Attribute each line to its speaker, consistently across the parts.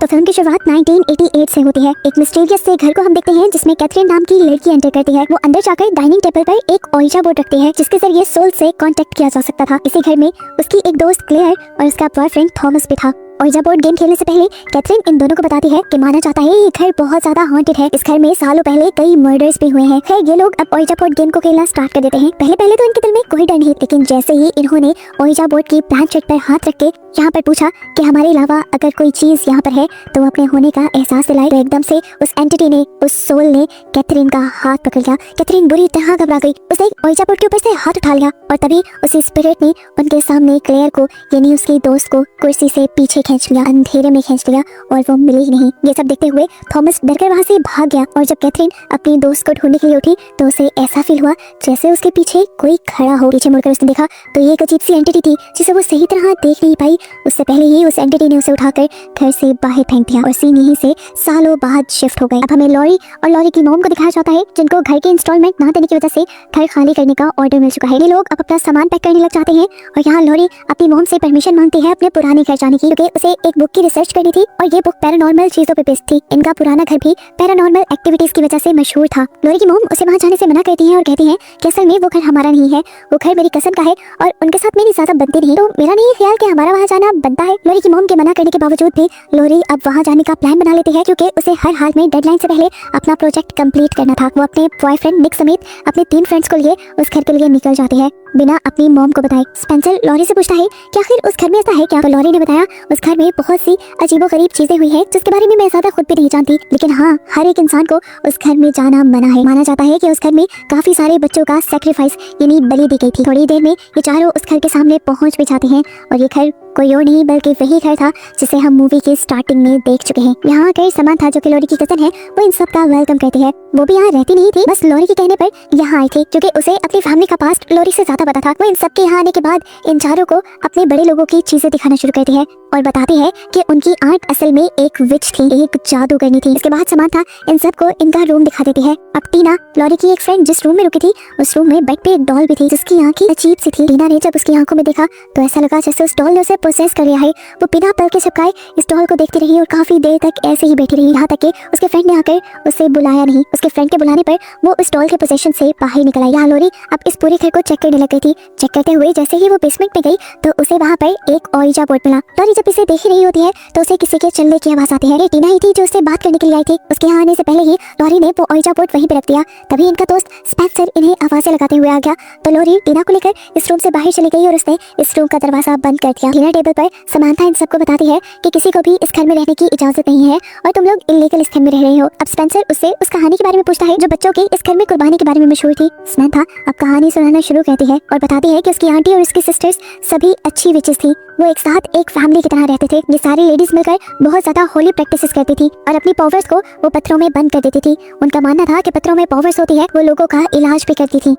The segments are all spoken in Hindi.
Speaker 1: तो फिल्म की शुरुआत 1988 से होती है। एक मिस्टीरियस से घर को हम देखते हैं जिसमें कैथरीन नाम की लड़की एंटर करती है। वो अंदर जाकर डाइनिंग टेबल पर एक ओइजा बोर्ड रखती है जिसके जरिए सोल से कांटेक्ट किया जा सकता था। इसी घर में उसकी एक दोस्त क्लेयर और उसका बॉयफ्रेंड थॉमस भी था। ओइजा बोर्ड गेम खेलने से पहले कैथरीन इन दोनों को बताती है कि माना जाता है ये घर बहुत ज्यादा हॉन्टेड है। इस घर में सालों पहले कई मर्डर्स भी हुए हैं। खैर ये लोग अब ओइजा बोर्ड गेम को खेलना स्टार्ट कर देते हैं। पहले तो इनके दिल में कोई डर नहीं, लेकिन जैसे ही इन्होंने ओइजा बोर्ड की प्लानचेट पर हाथ रख के यहाँ पर पूछा कि हमारे अलावा अगर कोई चीज यहाँ पर है तो अपने होने का एहसास दिलाई, तो एकदम से उस एंटिटी ने, उस सोल ने कैथरीन का हाथ पकड़ लिया। कैथरीन बुरी तरह घबरा गई। उसने ओइजा बोर्ड के ऊपर से हाथ उठा लिया और तभी उसी स्पिरिट ने उनके सामने क्लेयर को, यानी उसकी दोस्त को, कुर्सी से पीछे खींच लिया, अंधेरे में खींच लिया और वो मिली ही नहीं। ये सब देखते हुए थॉमस डरकर वहाँ से भाग गया और जब कैथरीन अपनी दोस्त को ढूंढने के लिए उठी तो उसे ऐसा फील हुआ जैसे उसके पीछे कोई खड़ा हो। पीछे मुड़कर उसने देखा तो ये एक अजीब सी एंटिटी थी जिसे वो सही तरह देख नहीं पाई। उससे पहले ही उस एंटिटी ने उसे उठाकर घर से बाहर फेंक दिया और सीन यहीं से सालों बाद शिफ्ट हो गए। अब हमें लॉरी और लॉरी की मॉम को दिखाया जाता है जिनको घर के इंस्टॉलमेंट ना देने की वजह से घर खाली करने का ऑर्डर मिल चुका है। ये लोग अब अपना सामान पैक करने लग जाते हैं और यहाँ लॉरी अपनी मॉम से परमिशन मांगती है अपने पुराने घर जाने की, क्योंकि उसे एक बुक की रिसर्च करनी थी और ये बुक पैरानॉर्मल चीजों पे बेस्ड थी। इनका पुराना घर भी पैरानॉर्मल एक्टिविटीज की वजह से मशहूर था। लॉरी की मॉम उसे वहाँ जाने से मना करती है और कहती है कि असल में वो घर हमारा नहीं है, वो घर मेरी कजन का है और उनके साथ मेरी ज्यादा बनती नहीं, तो मेरा नहीं ख्याल कि हमारा वहाँ जाना बनता है। लॉरी की मॉम के मना करने के बावजूद भी लॉरी अब वहाँ जाने का प्लान बना लेती है क्योंकि उसे हर हाल में डेडलाइन से पहले अपना प्रोजेक्ट कंप्लीट करना था। वो अपने बॉयफ्रेंड निक समेत अपने 3 फ्रेंड्स को लिए उस घर के लिए निकल जाती है बिना अपनी मॉम को बताए। स्पेंसर लॉरी से पूछता है कि आखिर उस घर में ऐसा है क्या, तो लॉरी ने बताया उस घर में बहुत सी अजीबोगरीब चीजें हुई है जिसके बारे में मैं ज्यादा खुद भी नहीं जानती, लेकिन हाँ हर एक इंसान को उस घर में जाना मना है। माना जाता है कि उस घर में काफी सारे बच्चों का सैक्रिफाइस यानी बलि दी गई थी। थोड़ी देर में ये चारों उस घर के सामने पहुंच भी जाते हैं और ये घर कोई और नहीं बल्कि वही घर था जिसे हम मूवी के स्टार्टिंग में देख चुके हैं। यहाँ आकर समांथा जो कि लॉरी की कजन है वो इन सब का वेलकम करती है। वो भी यहाँ रहती नहीं थी, बस लॉरी के कहने पर यहाँ आई थी क्योंकि उसे अपनी फैमिली का पास्ट लॉरी से ज्यादा पता था। वो इन सब के यहाँ आने के बाद इन चारों को अपने बड़े लोगों की चीजें दिखाना शुरू करती है और बताती है कि उनकी आंट असल में एक विच थी, एक जादूगरनी थी। इसके बाद समांथा इन सबको इनका रूम दिखा देती है। अब टीना, लॉरी की एक फ्रेंड, जिस रूम में रुकी थी उस रूम में बेड पे एक डॉल भी थी जिसकी आंखें अजीब सी थी। टीना ने जब उसकी आंखों में देखा तो ऐसा लगा जैसे उस डॉल ने उसे पोसेस कर लिया है। वो बिना पल के झपकाए इस डॉल को देखती रही और काफी देर तक ऐसे ही बैठी रही, यहाँ तक कि उसके फ्रेंड ने आकर उसे बुलाया नहीं। उसके फ्रेंड के बुलाने पर वो उस डॉल के पोजीशन से बाहर निकल आई। यहाँ लॉरी अब इस पूरे घर को चेक करने लग गई थी। चेक करते हुए जैसे ही वो बेसमेंट में गई तो उसे वहाँ पर एक ओइजा बोर्ड मिला। लॉरी जब इसे देख रही होती है तो उसे किसी के चलने की आवाज आती है। ये टीना ही थी जो उससे बात करने के लिए आई थी। उसके यहाँ आने से पहले ही लॉरी ने वो ओइजा बोर्ड वहीं पे रख दिया। तभी इनका दोस्त स्पेंसर इन्हें आवाजें लगाते हुए आ गया तो लॉरी टीना को लेकर इस रूम से बाहर चली गई और उसने इस रूम का दरवाजा बंद कर दिया। डिनर टेबल पर समांथा इन सबको बताती है कि किसी को भी इस घर में रहने की इजाजत नहीं है और तुम लोग इल्लीगल इस घर में रह रहे हो। अब स्पेंसर उससे उस कहानी के बारे में पूछता है जो बच्चों की इस घर में कुर्बानी के बारे में मशहूर थी। समांथा अब कहानी सुनाना शुरू करती है और बताती है कि उसकी आंटी और उसकी सिस्टर्स सभी अच्छी विचेस थी। वो एक साथ एक फैमिली की तरह रहते थे। ये सारी लेडीज मिलकर बहुत ज्यादा होली प्रैक्टिसेस करती थी और अपनी पावर्स को वो पत्थरों में बंद कर देती थी। उनका मानना था कि पत्थरों में पावर्स होती है, वो लोगों का इलाज भी करती थी।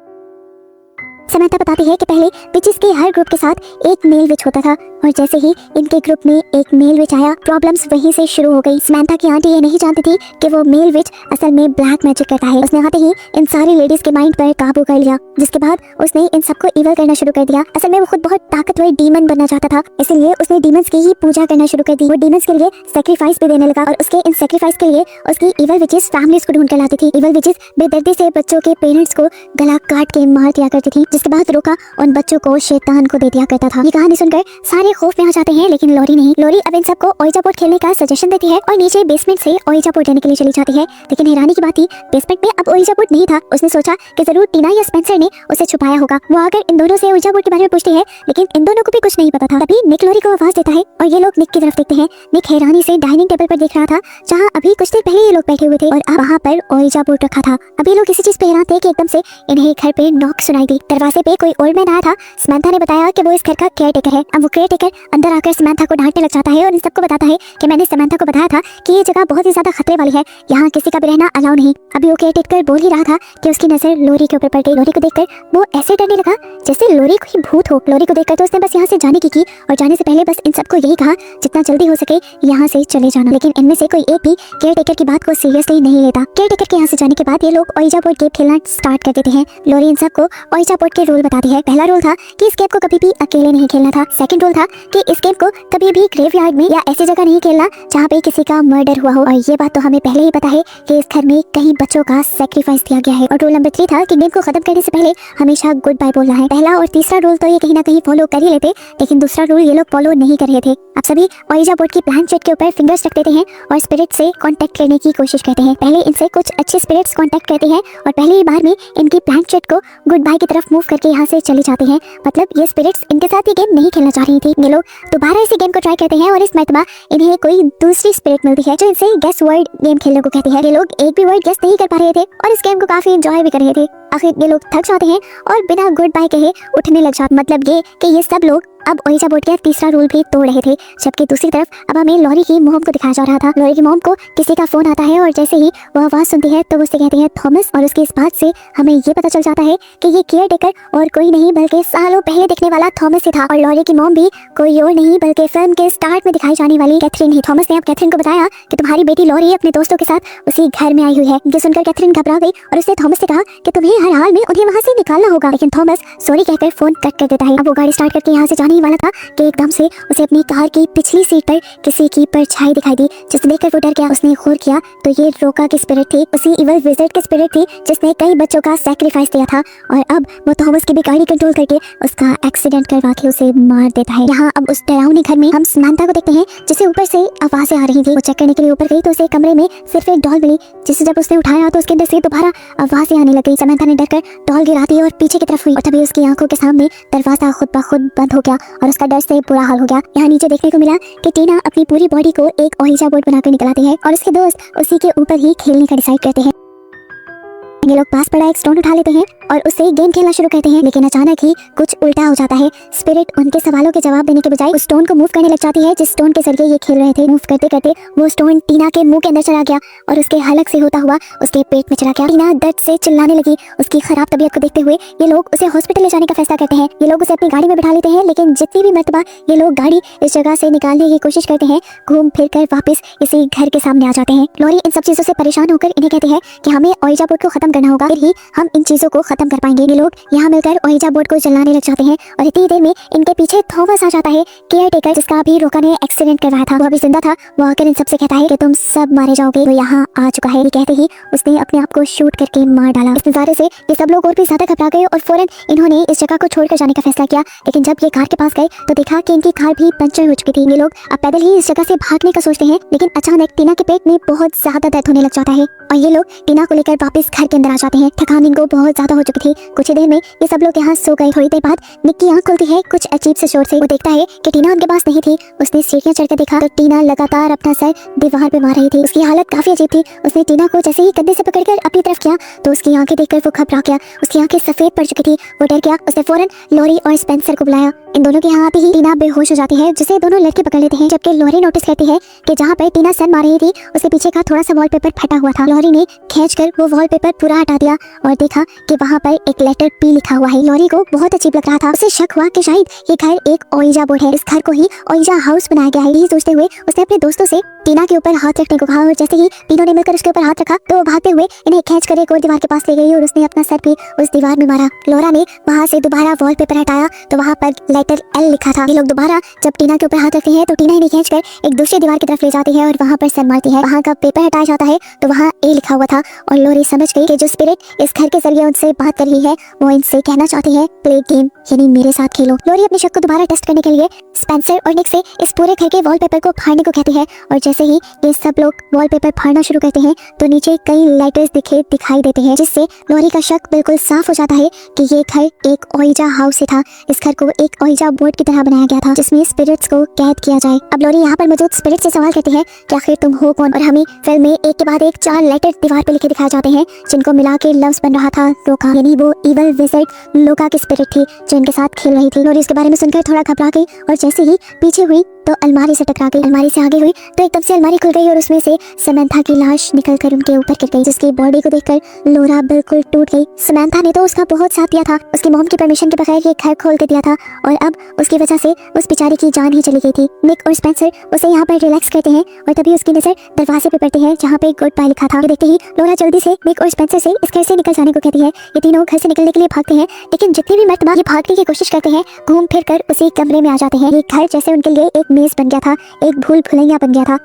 Speaker 1: समांथा बताती है कि पहले विचेस के हर ग्रुप के साथ एक मेल विच होता था और जैसे ही इनके ग्रुप में एक मेल विच आया प्रॉब्लम्स वहीं से शुरू हो गई। समांथा की आंटी ये नहीं जानती थी कि वो मेल विच असल में ब्लैक मैजिक करता है। उसने आते ही इन सारी लेडीज के माइंड पर काबू कर लिया, जिसके बाद उसने इन सबको इवल करना शुरू कर दिया। असल में वो खुद बहुत ताकतवर डीमन बनना चाहता था, इसलिए उसने डीमंस की ही पूजा करना शुरू कर दी। वो डीमंस के लिए सैक्रिफाइस भी देने लगा और उसके इन सैक्रिफाइस के लिए उसकी इवल विचेस फैमिलीज को ढूंढ कर लाती थी। इवल विचेस बेदर्दी से बच्चों के पेरेंट्स को गला काट के मार दिया करती थी, जिसके बाद रोका उन बच्चों को शैतान को दे दिया करता था। ये कहानी सुनकर सारे खौफ में आ जाते हैं, लेकिन लॉरी नहीं। लॉरी अब इन सबको ओइजा बोर्ड खेलने का सजेशन देती है और नीचे बेसमेंट से ओइजा बोर्ड लेने के लिए चली जाती है। लेकिन हैरानी की बात थी बेसमेंट में अब ओइजा बोर्ड नहीं था। उसने सोचा कि जरूर टीना या स्पेंसर ने उसे छुपाया होगा। वो आकर इन दोनों से ओइजा बोर्ड के बारे में पूछती है, लेकिन इन दोनों को भी कुछ नहीं पता था। तभी निक लॉरी को आवाज देता है और ये लोग निक की तरफ देखते हैं। निक हैरानी से डाइनिंग टेबल पर देख रहा था जहाँ अभी कुछ देर पहले ये लोग बैठे हुए थे और अब वहाँ पर ओइजा बोर्ड रखा था। अभी लोग किसी चीज पे हैरान थे कि एकदम से इन्हें घर पे नॉक सुनाई दी। दरवाजे पे कोई ओल्ड मैन आया था। समांथा ने बताया कि वो इस घर का केयर टेकर है। अब वो केयर टेकर अंदर आकर समांथा को डांटने लग जाता है और इन सबको बताता है कि मैंने समांथा को बताया था कि ये जगह बहुत ही ज्यादा खतरे वाली है, यहाँ किसी का भी रहना अलाउ नहीं। अभी वो केयर टेकर बोल ही रहा था कि उसकी नजर लॉरी के ऊपर पड़ गई। लॉरी को देखकर वो ऐसे डरने लगा जैसे लॉरी कोई भूत हो। लॉरी को देखकर तो उसने बस यहाँ से जाने की और जाने से पहले बस इन सबको यही कहा जितना जल्दी हो सके यहाँ से चले जाना। लेकिन इनमें से कोई एक भी केयर टेकर की बात को सीरियसली नहीं लेता। केयर टेकर के यहाँ से जाने के बाद ये लोग ओइजा बोर्ड गेम खेलना स्टार्ट कर देते हैं। लॉरी इन सबको ओइजा बोर्ड बोर्ड के रूल बताती है। पहला रूल था कि इस गेम को कभी भी अकेले नहीं खेलना था। सेकंड रूल था कि इस गेम को कभी भी ग्रेवयार्ड में या ऐसी जगह नहीं खेलना जहाँ पे किसी का मर्डर हुआ हो। और ये बात तो हमें पहले ही पता है कि इस घर में कई बच्चों का सैक्रिफाइस दिया गया है। और रूल नंबर 3 था कि गेम को खत्म करने से पहले हमेशा गुड बाय बोलना है। पहला और तीसरा रूल तो ये कहीं ना कहीं फॉलो कर ही लेते, लेकिन दूसरा रूल ये लोग फॉलो नहीं कर रहे थे। अब सभी ओइजा बोर्ड की प्लान शीट के ऊपर फिंगर्स रख देते हैं और स्पिरिट से कांटेक्ट करने की कोशिश करते हैं। पहले इनसे कुछ अच्छे स्पिरिट्स कांटेक्ट करते हैं और पहले ही बार में इनकी प्लान शीट को गुड बाय की तरफ मूव करके यहाँ से चले जाते हैं। मतलब ये स्पिरिट्स इनके साथ ये गेम नहीं खेलना चाह रही थी। ये लोग दोबारा इसी गेम को ट्राई करते हैं और इस मरतबा इन्हें कोई दूसरी स्पिरिट मिलती है जो इनसे गेस वर्ड गेम खेलने को कहती है। ये लोग एक भी वर्ड गेस नहीं कर पा रहे थे और इस गेम को काफी एंजॉय भी कर रहे थे। आखिर ये लोग थक जाते हैं और बिना गुड बाय कहे उठने लग जाते। मतलब ये कि ये सब लोग अब ओइजा बोर्ड का तीसरा रूल भी तोड़ रहे थे। जबकि दूसरी तरफ अब हमें लॉरी की मॉम को दिखाया जा रहा था। लॉरी की मॉम को किसी का फोन आता है और जैसे ही वह आवाज सुनती है तो वो उससे कहते हैं थॉमस। और उसकी इस बात से हमें ये पता चल जाता है कि ये केयर टेकर और कोई नहीं बल्कि सालों पहले दिखने वाला थॉमस ही था। और लॉरी की मॉम भी कोई और नहीं बल्कि फिल्म के स्टार्ट में दिखाई जाने वाली कैथरीन ही। थॉमस ने अब कैथरीन को बताया कि तुम्हारी बेटी लॉरी अपने दोस्तों के साथ उसी घर में आई हुई है। ये सुनकर कैथरीन घबरा गई और उसने थॉमस से कहा कि तुम्हें हर हाल में उन्हें वहाँ से निकालना होगा। लेकिन थॉमस सॉरी कहकर फोन कट कर देता है। अब वो गाड़ी स्टार्ट करके यहाँ से जाने ही वाला था कि एकदम से उसे अपनी कार की पिछली सीट पर किसी की परछाई दिखाई दी, जिसे देखकर वो डर गया। उसने गौर किया तो ये रोका की स्पिरिट थी, उसी इवल विज़ार्ड की स्पिरिट थी जिसने कई बच्चों का सैक्रिफाइस दिया था। और अब वो थॉमस की भी गाड़ी कंट्रोल करके उसका एक्सीडेंट करवा के उसे मार देता है। यहाँ अब उस डरावनी घर में हम समांथा को देखते हैं जिसे ऊपर से आवाजें आ रही थी। वो चेक करने के लिए ऊपर गई तो उसे कमरे में सिर्फ एक डॉल मिली, जिसे जब उसने उठाया तो उसके अंदर से दोबारा आवाजें आने लग गई। समांथा ने डरकर डॉल गिरा दी और पीछे की तरफ हुई और तभी उसकी आंखों के सामने दरवाजा खुद ब खुद बंद हो गया और उसका डर से बुरा हाल हो गया। यहाँ नीचे देखने को मिला कि टीना अपनी पूरी बॉडी को एक ओइजा बोर्ड बनाकर निकल आती है और उसके दोस्त उसी के ऊपर ही खेलने का डिसाइड करते हैं। ये लोग पास पड़ा एक स्टोन उठा लेते हैं और उससे गेम खेलना शुरू करते हैं। लेकिन अचानक ही कुछ उल्टा हो जाता है। स्पिरिट उनके सवालों के जवाब देने के बजाय उस स्टोन को मूव करने लग जाती है जिस स्टोन के जरिए ये खेल रहे थे। मूव करते करते वो स्टोन टीना के मुंह के अंदर चला गया और उसके हलक से होता हुआ उसके पेट में चला गया। टीना दर्द से चिल्लाने लगी। उसकी खराब तबीयत को देखते हुए ये लोग उसे हॉस्पिटल ले जाने का फैसला करते हैं। ये लोग उसे अपनी गाड़ी में बिठा लेते हैं, लेकिन जितनी भी मर्तबा ये लोग गाड़ी इस जगह से निकालने की कोशिश करते हैं, घूम फिर कर वापस इसी घर के सामने आ जाते हैं। लॉरी इन सब चीजों से परेशान होकर इन्हें कहते हैं कि हमें ओइजा बोर्ड को खत्म करना होगा, फिर ही हम इन चीजों को खत्म कर पाएंगे। ये लोग यहाँ मिलकर ओइजा बोर्ड को जलाने लग जाते हैं और इतनी देर में इनके पीछे थॉमस आ जाता है, केयर टेकर जिसका अभी रोका ने एक्सीडेंट करवाया था। वो अभी जिंदा था। वो आकर इन सबसे कहता है कि तुम सब मारे जाओगे। वो यहाँ आ चुका है। ये कहते ही उसने अपने आप को शूट करके मार डाला। इस नजारे से ये सब लोग और भी ज्यादा घबरा गए और फौरन इन्होंने इस जगह को छोड़कर जाने का फैसला किया। लेकिन जब ये कार के पास गए तो देखा कि इनकी कार भी पंचर हो चुकी थी। ये लोग अब पैदल ही इस जगह से भागने का सोचते हैं, लेकिन अचानक टीना के पेट में बहुत ज्यादा दर्द होने लग जाता है और ये लोग टीना को लेकर वापस घर के अंदर आ जाते हैं। थकान इनको बहुत ज्यादा हो चुकी थी। कुछ ही देर में ये सब लोग यहाँ सो गए। थोड़ी देर बाद निक की आंख खुलती है कुछ अजीब से शोर से। वो देखता है कि टीना उनके पास नहीं थी। उसने सीढ़ियां चढ़कर देखा तो टीना लगातार अपना सर दीवार पे मार रही थी। उसकी हालत काफी अजीब थी। उसने टीना को जैसे ही कंधे से पकड़कर अपनी तरफ किया तो उसकी आंखें देखकर वो घबरा गया। उसकी आंखें सफेद पड़ चुकी थी। वो डर गया। उसने फौरन लॉरी और स्पेंसर को बुलाया। इन दोनों के यहाँ आते ही टीना बेहोश हो जाती है, जिसे दोनों लड़के पकड़ लेते हैं। जबकि लॉरी नोटिस करती है कि जहाँ पर टीना सर मार रही थी उसके पीछे का थोड़ा सा वॉलपेपर फटा हुआ था। लॉरी ने खींचकर वो वॉलपेपर पूरा हटा दिया और देखा कि वहाँ पर एक लेटर पी लिखा हुआ है। लॉरी को बहुत अजीब लग रहा था। उसे शक हुआ कि शायद ये घर एक ओइजा बोर्ड है। इस घर को ही ओइजा हाउस बनाया गया है। यही सोचते हुए उसने अपने दोस्तों से टीना के ऊपर हाथ रखने को कहा और जैसे ही तीनों ने मिलकर उसके ऊपर हाथ रखा तो वो भागते हुए इन्हें खींचकर एक और दीवार के पास ले गई और उसने अपना सर भी उस दीवार में मारा। लॉरा ने वहाँ से दोबारा वॉलपेपर हटाया तो वहाँ पर लेटर एल लिखा था। ये लोग दोबारा जब टीना के ऊपर हाथ रखते हैं तो टीना इन्हें खींचकर एक दूसरी दीवार की तरफ ले जाती है और वहाँ पर सर मारती है। वहाँ का पेपर हटाया जाता है तो वहाँ ए लिखा हुआ था और लॉरी समझ गई कि जो स्पिरिट इस घर के जरिए उनसे बात कर रही है वो इनसे कहना चाहती है प्ले गेम, यानी मेरे साथ खेलो। लॉरी अपने शक को दोबारा टेस्ट करने के लिए स्पेंसर और निक से इस पूरे घर के वॉलपेपर को फाड़ने को कहती है और जैसे ही ये सब लोग वॉलपेपर फाड़ना शुरू करते हैं तो नीचे कई लेटर्स दिखाई देते हैं, जिससे लॉरी का शक बिल्कुल साफ हो जाता है कि ये घर एक ओइजा हाउस से था। इस घर को एक ओइजा बोर्ड की तरह बनाया गया था जिसमें स्पिरिट्स को कैद किया जाए। अब लॉरी यहाँ पर मौजूद स्पिरिट से सवाल करती है कि आखिर तुम हो कौन, और हमें फिल्म में एक के बाद एक 4 लेटर दीवार पे लिखे दिखाए जाते हैं जिनको मिला के लफ्ज बन रहा था लोका, यानी वो इवल विज़ार्ड लोका की स्पिरिट थी जो इनके साथ खेल रही थी। लॉरी इसके बारे में सुनकर थोड़ा घबरा गई और जैसे ही पीछे हुई तो अलमारी से टकरा गई। अलमारी से आगे हुई तो एकदम से अलमारी खुल गई और उसमें से समंथा की लाश निकलकर उनके ऊपर गिर गई, जिसकी बॉडी को देखकर लोरा बिल्कुल टूट गई। समंथा ने तो उसका बहुत साथ दिया था, उसकी मॉम की परमिशन के बगैर ये घर खोल के दिया था और अब उसकी वजह से उस बेचारी की जान ही चली गई थी। निक और स्पेंसर उसे यहाँ पर रिलैक्स करते हैं और तभी उसकी नजर दरवाजे पे पड़ती है जहाँ पे गुड बाय लिखा था। ये देखते ही लोरा जल्दी से निक और स्पेंसर से इस घर से निकल जाने को कहती है। ये तीनों घर से निकलने के लिए भागते हैं, लेकिन जितनी भी मर्तबा ये भागने की कोशिश करते हैं घूम फिर कर उसी कमरे में आ जाते हैं। ये घर जैसे उनके लिए एक मेज बन गया था, एक भूल भुलैया बन गया था।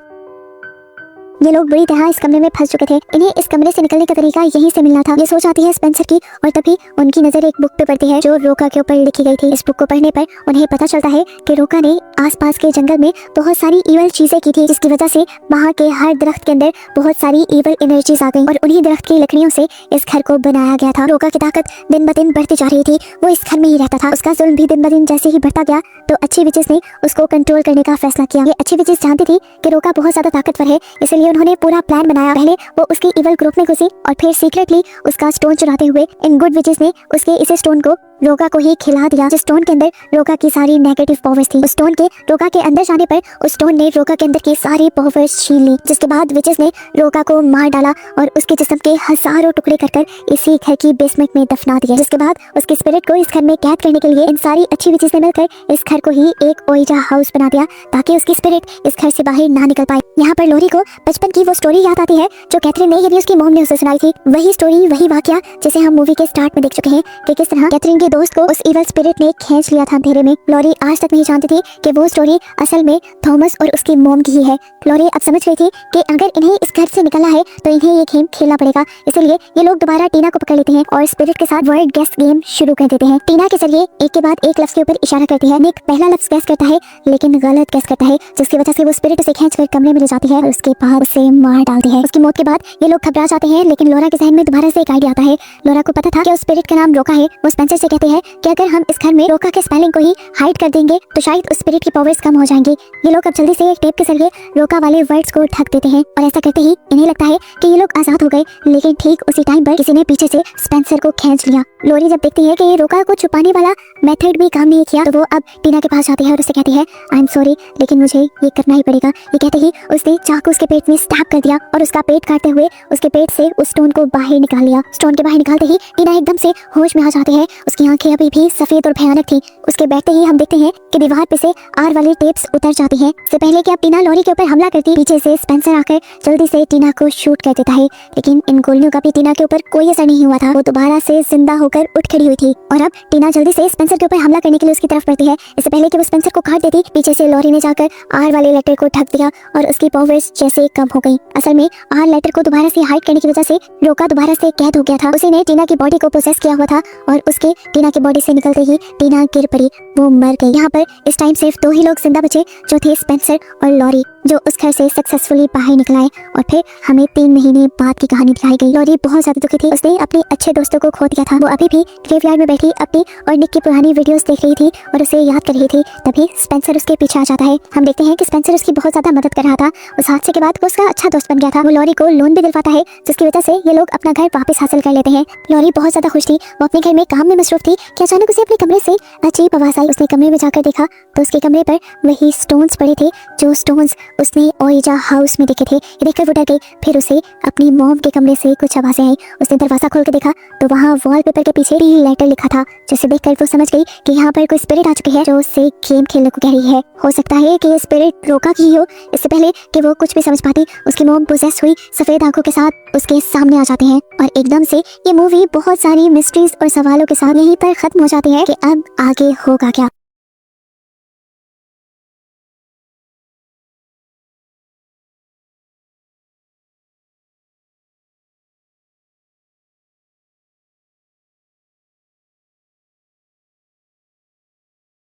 Speaker 1: ये लोग बुरी तरह इस कमरे में फंस चुके थे। इन्हें इस कमरे से निकलने का तरीका यहीं से मिलना था, ये सोच आती है स्पेंसर की और तभी उनकी नजर एक बुक पे पड़ती है जो रोका के ऊपर लिखी गई थी। इस बुक को पढ़ने पर उन्हें पता चलता है कि रोका ने आसपास के जंगल में बहुत सारी ईवल चीजें की थी, जिसकी वजह से वहाँ के हर दरख्त के अंदर बहुत सारी ईवल एनर्जीज आ गई और उन्हीं दरख्त की लकड़ियों से इस घर को बनाया गया था। रोका की ताकत दिन ब दिन बढ़ती जा रही थी, वो इस घर में ही रहता था। उसका जुल्म भी दिन ब दिन जैसे ही बढ़ता गया तो अच्छी विचेस ने उसको कंट्रोल करने का फैसला किया। ये अच्छी विचेस जानती थी कि रोका बहुत ज्यादा ताकतवर है, इसलिए उन्होंने पूरा प्लान बनाया। पहले वो उसकी इवल ग्रुप में घुसी और फिर सीक्रेटली उसका स्टोन चुराते हुए इन गुड विचेस ने उसके इस स्टोन को रोका को ही खिला दिया, जिस स्टोन के अंदर रोका की सारी नेगेटिव पावर्स थी। उस स्टोन के रोका के अंदर जाने पर उस स्टोन ने रोका के अंदर की सारी पावर्स छीन ली, जिसके बाद विचेस ने रोका को मार डाला और उसके जिस्म के हजारों टुकड़े कर इसी घर की बेसमेंट में दफना दिए। जिसके बाद उसके स्पिरिट को इस घर में कैद करने के लिए इन सारी अच्छी विचेस ने मिलकर इस घर को ही एक ओइजा हाउस बना दिया ताकि उसकी स्पिरिट इस घर से बाहर ना निकल पाए। यहाँ पर लोरी को बचपन की वो स्टोरी याद आती है जो कैथरीन ने यानी उसकी मॉम ने उसे सुनाई थी। वही स्टोरी, वही वाकया जिसे हम मूवी के स्टार्ट में देख चुके हैं कि किस तरह कैथरीन के दोस्त को उस इवल स्पिरिट ने खींच लिया था अंधेरे में। लोरी आज तक नहीं जानती थी कि वो स्टोरी असल में थॉमस और उसकी मॉम की ही है। लोरी अब समझ गई थी कि अगर इन्हें इस घर से निकलना है तो इन्हें ये गेम खेलना पड़ेगा, इसलिए ये लोग दोबारा टीना को पकड़ लेते हैं और स्पिरिट के साथ वर्ड गेस गेम शुरू कर देते हैं। टीना के जरिए एक के बाद एक लफ्ज के ऊपर इशारा करती है। निक पहला लफ्ज गेस करता है लेकिन गलत गेस करता है, जिसकी वजह से वो स्पिरिट उसे खींचकर कमरे में ले जाती है और उसके बाद उसे मार डालती है। उसकी मौत के बाद ये लोग घबरा जाते हैं, लेकिन लोरा के जहन में दोबारा से एक आइडिया आता है। लोरा को पता था कि उस स्पिरिट का नाम रोका है। वो स्पेंसर से कहते हैं कि अगर हम इस घर में रोका के स्पेलिंग को ही हाइड कर देंगे तो शायद उस स्पिरिट की पावर्स कम हो जाएंगी। ये लोग अब जल्दी से एक टेप के जरिए रोका वाले वर्ड्स को ढक देते हैं और ऐसा करते ही इन्हें लगता है कि ये लोग आजाद हो गए, लेकिन ठीक उसी टाइम पर किसी ने पीछे से स्पेंसर को खींच लिया। लोरी जब देखती है कि ये रोका को छुपाने वाला मेथड भी काम नहीं किया तो वो अब टीना के पास जाती है और उससे कहती है आई एम सॉरी, लेकिन मुझे ये करना ही पड़ेगा। ये कहते ही उसने चाकू उसके पेट में स्टैब कर दिया और उसका पेट काटते हुए उसके पेट से उस स्टोन को बाहर निकाल लिया। स्टोन के बाहर निकालते ही टीना एकदम से होश में आ जाते हैं। उसकी आंखें अभी भी सफेद और भयानक थी। उसके बैठते ही हम देखते हैं कि दीवार पे से आर वाली टेप्स उतर जाती हैं। इससे पहले कि अब टीना लोरी के ऊपर हमला करती, पीछे से स्पेंसर आकर जल्दी से टीना को शूट कर देता है, लेकिन इन गोलियों का भी टीना के ऊपर कोई असर नहीं हुआ था। वो दोबारा से जिंदा होकर उठ खड़ी हुई थी और अब टीना जल्दी से स्पेंसर के ऊपर हमला करने के लिए उसकी तरफ बढ़ती है। इससे पहले कि वो स्पेंसर को काट देती, पीछे से लोरी ने जाकर आर वाले लेटर को ढक दिया और उसकी पावर्स जैसे कम हो गई। असल में आर लेटर को दोबारा से हाइड करने की वजह से रोका दोबारा से कैद हो गया था। उसी ने टीना की बॉडी को पोसेस किया हुआ था और उसके टीना की बॉडी से निकलते ही टीना गिर पड़ी, वो मर गई। यहाँ पर इस टाइम सिर्फ दो ही लोग जिंदा बचे, जो थे स्पेंसर और लोरी, जो उस घर से सक्सेसफुली बाहर निकल आए और फिर हमें 3 महीने बाद की कहानी दिखाई गई। लोरी बहुत ज्यादा दुखी थी, उसने अपने अच्छे दोस्तों को खो दिया था। वो अभी भी ग्रेवयार्ड में बैठी अपनी और निक की पुरानी वीडियोस देख रही थी और उसे याद कर रही थी। तभी स्पेंसर उसके पीछे आ जाता है। हम देखते हैं कि स्पेंसर उसकी बहुत ज्यादा मदद कर रहा था। उस हादसे के बाद वो उसका अच्छा दोस्त बन गया था। वो लोरी को लोन भी दिलवाता है, जिसकी वजह से ये लोग अपना घर वापस हासिल कर लेते हैं। लोरी बहुत ज्यादा खुश थी, वो अपने घर में काम में मसरूफ थी कि अचानक उसे अपने कमरे से अजीब आवाज आई। उसने कमरे में जाकर देखा तो उसके कमरे पर वही स्टोन्स पड़े थे जो स्टोन्स उसने ओइजा हाउस में देखे थे। ये देखकर वो डर गई। फिर उसे अपनी मॉम के कमरे से कुछ आवाजें आई। उसने दरवाजा खोल के देखा तो वहाँ वॉलपेपर के पीछे टी लेटर लिखा था, जिसे देखकर वो समझ गई कि यहाँ पर कोई स्पिरिट आ चुकी है जो उससे गेम खेलने को कह रही है। हो सकता है कि ये स्पिरिट रोका की हो। इससे पहले कि वो कुछ भी समझ पाती, उसकी मॉम पोजेस हुई सफेद आंखों के साथ उसके सामने आ जाते हैं और एकदम से ये मूवी बहुत सारी मिस्ट्रीज और सवालों के साथ यहीं पर खत्म हो जाती है कि अब आगे होगा क्या।